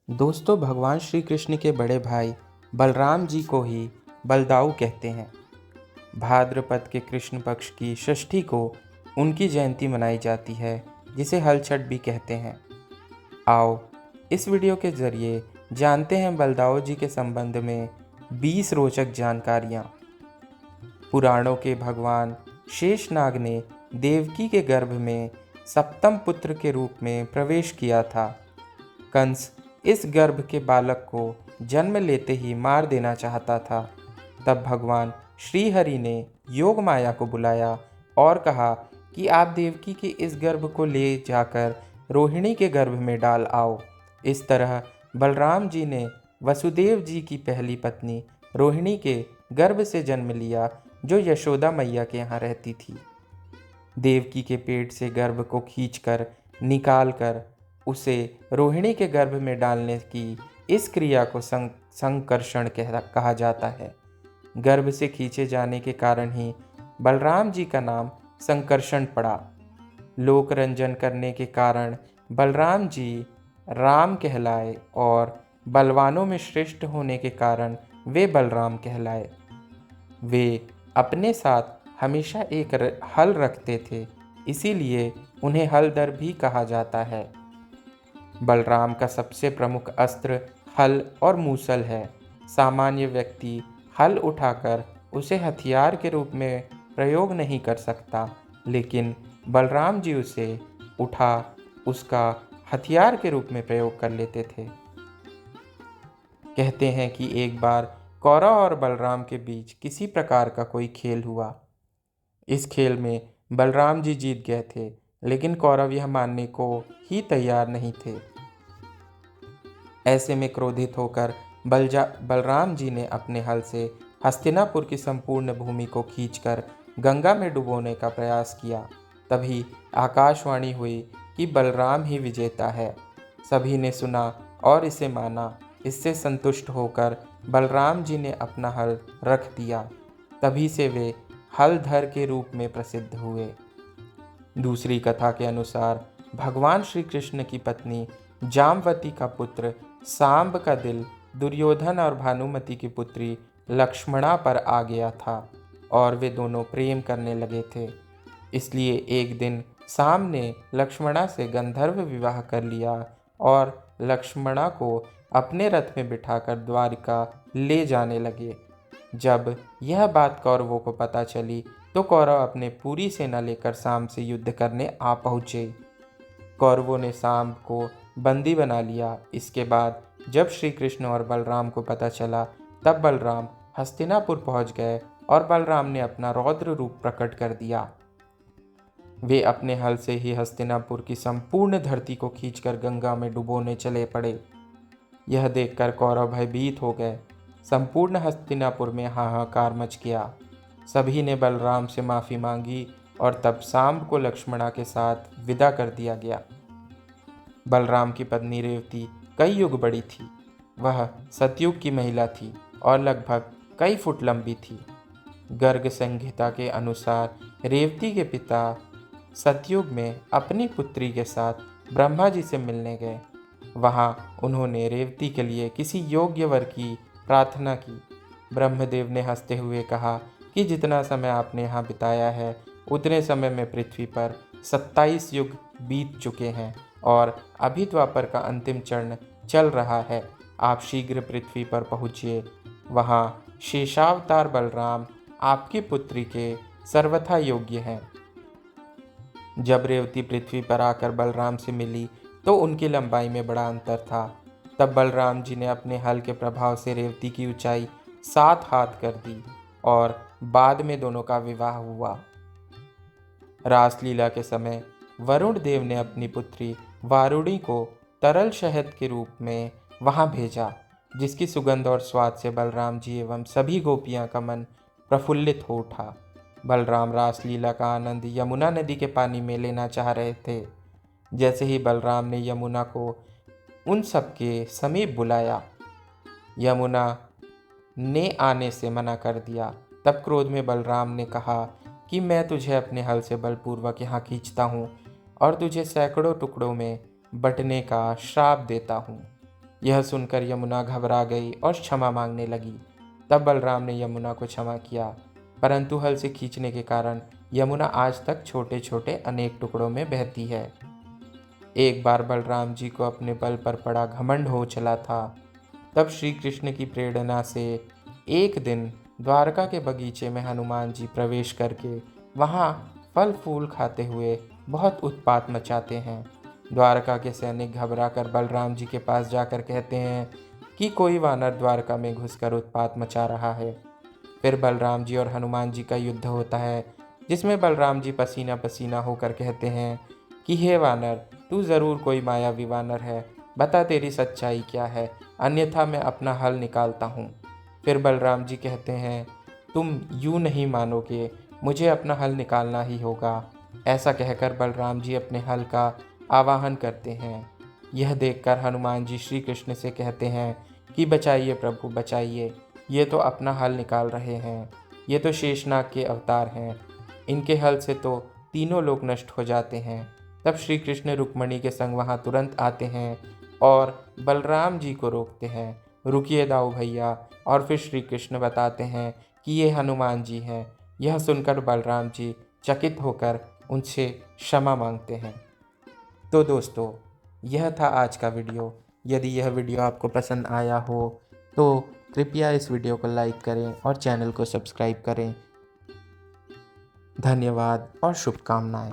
दोस्तों, भगवान श्री कृष्ण के बड़े भाई बलराम जी को ही बलदाऊ कहते हैं। भाद्रपद के कृष्ण पक्ष की षष्ठी को उनकी जयंती मनाई जाती है, जिसे हलछठ भी कहते हैं। आओ इस वीडियो के जरिए जानते हैं बलदाऊ जी के संबंध में 20 रोचक जानकारियाँ। पुराणों के भगवान शेषनाग ने देवकी के गर्भ में सप्तम पुत्र के रूप में प्रवेश किया था। कंस इस गर्भ के बालक को जन्म लेते ही मार देना चाहता था। तब भगवान श्रीहरि ने योग माया को बुलाया और कहा कि आप देवकी के इस गर्भ को ले जाकर रोहिणी के गर्भ में डाल आओ। इस तरह बलराम जी ने वसुदेव जी की पहली पत्नी रोहिणी के गर्भ से जन्म लिया, जो यशोदा मैया के यहाँ रहती थी। देवकी के पेट से गर्भ को खींचकर निकालकर उसे रोहिणी के गर्भ में डालने की इस क्रिया को संकर्षण कहा जाता है। गर्भ से खींचे जाने के कारण ही बलराम जी का नाम संकर्षण पड़ा। लोक रंजन करने के कारण बलराम जी राम कहलाए और बलवानों में श्रेष्ठ होने के कारण वे बलराम कहलाए। वे अपने साथ हमेशा एक हल रखते थे, इसीलिए उन्हें हलधर भी कहा जाता है। बलराम का सबसे प्रमुख अस्त्र हल और मूसल है। सामान्य व्यक्ति हल उठाकर उसे हथियार के रूप में प्रयोग नहीं कर सकता, लेकिन बलराम जी उसे उसका हथियार के रूप में प्रयोग कर लेते थे। कहते हैं कि एक बार कौरव और बलराम के बीच किसी प्रकार का कोई खेल हुआ। इस खेल में बलराम जी जीत गए थे, लेकिन कौरव यह मानने को ही तैयार नहीं थे। ऐसे में क्रोधित होकर बलराम जी ने अपने हल से हस्तिनापुर की संपूर्ण भूमि को खींचकर गंगा में डुबोने का प्रयास किया। तभी आकाशवाणी हुई कि बलराम ही विजेता है। सभी ने सुना और इसे माना। इससे संतुष्ट होकर बलराम जी ने अपना हल रख दिया। तभी से वे हलधर के रूप में प्रसिद्ध हुए। दूसरी कथा के अनुसार भगवान श्री कृष्ण की पत्नी जामवती का पुत्र सांब का दिल दुर्योधन और भानुमति की पुत्री लक्ष्मणा पर आ गया था और वे दोनों प्रेम करने लगे थे। इसलिए एक दिन सांब ने लक्ष्मणा से गंधर्व विवाह कर लिया और लक्ष्मणा को अपने रथ में बिठाकर द्वारिका ले जाने लगे। जब यह बात कौरवों को पता चली तो कौरव अपने पूरी सेना लेकर सांब से युद्ध करने आ पहुँचे। कौरवों ने सांब को बंदी बना लिया। इसके बाद जब श्री कृष्ण और बलराम को पता चला, तब बलराम हस्तिनापुर पहुंच गए और बलराम ने अपना रौद्र रूप प्रकट कर दिया। वे अपने हल से ही हस्तिनापुर की संपूर्ण धरती को खींचकर गंगा में डुबोने चले पड़े। यह देखकर कौरव भयभीत हो गए। संपूर्ण हस्तिनापुर में हाहाकार मच गया। सभी ने बलराम से माफ़ी मांगी और तब सांब को लक्ष्मणा के साथ विदा कर दिया गया। बलराम की पत्नी रेवती कई युग बड़ी थी। वह सतयुग की महिला थी और लगभग कई फुट लंबी थी। गर्ग संहिता के अनुसार रेवती के पिता सतयुग में अपनी पुत्री के साथ ब्रह्मा जी से मिलने गए। वहां उन्होंने रेवती के लिए किसी योग्य वर की प्रार्थना की। ब्रह्मदेव ने हंसते हुए कहा कि जितना समय आपने यहाँ बिताया है, उतने समय में पृथ्वी पर 27 युग बीत चुके हैं और अभी द्वापर का अंतिम चरण चल रहा है। आप शीघ्र पृथ्वी पर पहुँचिए। वहाँ शेषावतार बलराम आपकी पुत्री के सर्वथा योग्य हैं। जब रेवती पृथ्वी पर आकर बलराम से मिली तो उनकी लंबाई में बड़ा अंतर था। तब बलराम जी ने अपने हल के प्रभाव से रेवती की ऊंचाई 7 हाथ कर दी और बाद में दोनों का विवाह हुआ। रासलीला के समय वरुण देव ने अपनी पुत्री वारुणी को तरल शहद के रूप में वहां भेजा, जिसकी सुगंध और स्वाद से बलराम जी एवं सभी गोपियां का मन प्रफुल्लित हो उठा। बलराम रासलीला का आनंद यमुना नदी के पानी में लेना चाह रहे थे। जैसे ही बलराम ने यमुना को उन सबके समीप बुलाया, यमुना ने आने से मना कर दिया। तब क्रोध में बलराम ने कहा कि मैं तुझे अपने हल से बलपूर्वक यहाँ खींचता हूँ और तुझे सैकड़ों टुकड़ों में बंटने का श्राप देता हूँ। यह सुनकर यमुना घबरा गई और क्षमा मांगने लगी। तब बलराम ने यमुना को क्षमा किया, परंतु हल से खींचने के कारण यमुना आज तक छोटे छोटे अनेक टुकड़ों में बहती है। एक बार बलराम जी को अपने बल पर बड़ा घमंड हो चला था। तब श्री कृष्ण की प्रेरणा से एक दिन द्वारका के बगीचे में हनुमान जी प्रवेश करके वहाँ फल फूल खाते हुए बहुत उत्पात मचाते हैं। द्वारका के सैनिक घबरा कर बलराम जी के पास जाकर कहते हैं कि कोई वानर द्वारका में घुसकर उत्पात मचा रहा है। फिर बलराम जी और हनुमान जी का युद्ध होता है, जिसमें बलराम जी पसीना पसीना होकर कहते हैं कि हे वानर, तू ज़रूर कोई मायावी वानर है, बता तेरी सच्चाई क्या है, अन्यथा मैं अपना हल निकालता हूँ। फिर बलराम जी कहते हैं, तुम यूँ नहीं मानोगे, मुझे अपना हल निकालना ही होगा। ऐसा कहकर बलराम जी अपने हल का आवाहन करते हैं। यह देखकर हनुमान जी श्री कृष्ण से कहते हैं कि बचाइए प्रभु बचाइए, ये तो अपना हल निकाल रहे हैं, ये तो शेषनाग के अवतार हैं, इनके हल से तो तीनों लोग नष्ट हो जाते हैं। तब श्री कृष्ण रुक्मणी के संग वहाँ तुरंत आते हैं और बलराम जी को रोकते हैं, रुकिए दाऊ भैया। और फिर श्री कृष्ण बताते हैं कि ये हनुमान जी हैं। यह सुनकर बलराम जी चकित होकर उनसे क्षमा मांगते हैं। तो दोस्तों, यह था आज का वीडियो। यदि यह वीडियो आपको पसंद आया हो तो कृपया इस वीडियो को लाइक करें और चैनल को सब्सक्राइब करें। धन्यवाद और शुभकामनाएं।